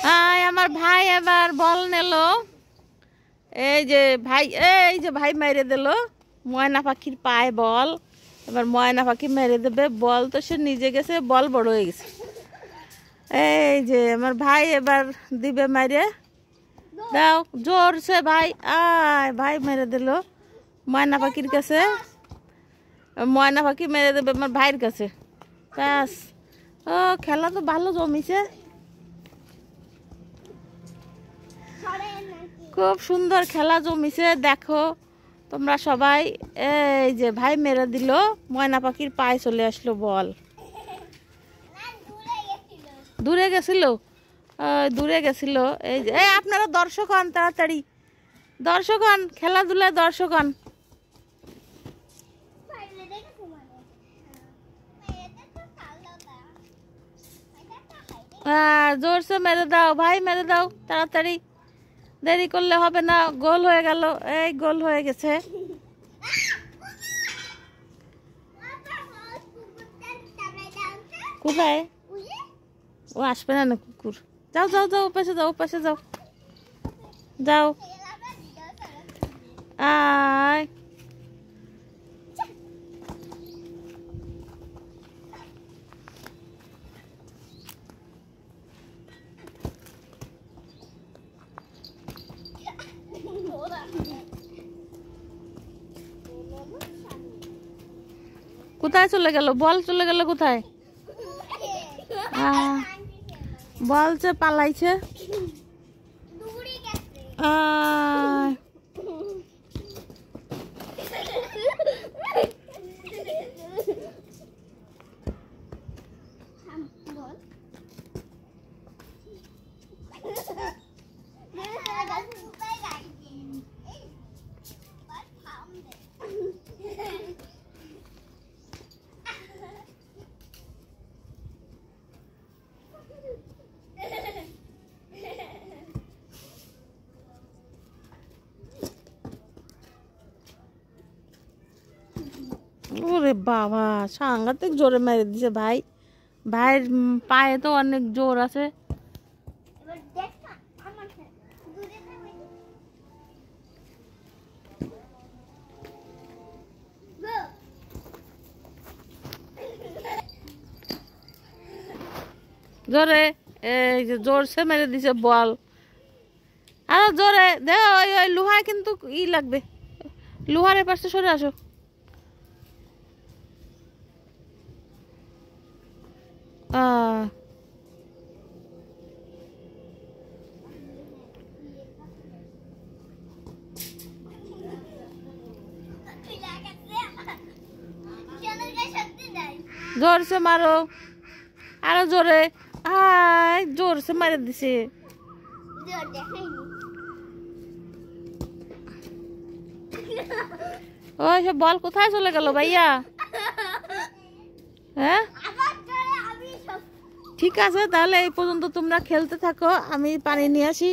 আমার ভাই এবার বল নিল। এই যে ভাই মেরে দিল ময়না পাখির পায়ে বল। এবার ময়না পাখি মেরে দেবে বল, তো সে নিজে গেছে, বল বড় হয়ে গেছে। এই যে আমার ভাই এবার দিবে মেরে দাও জোরছে ভাই। ভাই মেরে দিল ময়না পাখির কাছে। ময়না পাখি মেরে দেবে আমার ভাইয়ের কাছে। ব্যাস, ও খেলা তো ভালো জমিছে, খুব সুন্দর খেলা জমিছে দেখো তোমরা সবাই। এই যে ভাই মেরে দিল, ময়না পাখির পায়ে চলে আসলো বল। দূরে গেছিল, দূরে গেছিল। এই যে আপনারা দর্শক হন, তাড়াতাড়ি দর্শক হন, খেলাধুলায় দর্শক হন। জোরসে মেরে দাও ভাই, মেরে দাও তাড়াতাড়ি, দেরি করলে হবে না। গোল হয়ে গেল, এই গোল হয়ে গেছে। কোথায়? ও আসবে না কুকুর। যাও যাও যাও, ওপাশে যাও, ওপাশে যাও, যাও। আয় কোথায় চলে গেল বল? চলে গেল কোথায়? বল যে পালাইছে। ওরে বাবা, সাংঘাতিক জোরে মেরে দিছে ভাই। ভাইয়ের পায়ে তো অনেক জোর আছে। জোরে, এই যে জোরসে মেরে দিছে বল। আরো জোরে দে, ওই লোহায় কিন্তু ই লাগবে। লোহার পাশে সরে আসো। জোরসে মারো, আরো জোরে। জোরসে মারে দিছে। ওই সব বল কোথায় চলে গেল ভাইয়া? হ্যাঁ ঠিক আছে, তাহলে এই পর্যন্ত তোমরা খেলতে থাকো, আমি পানি নিয়ে আসি।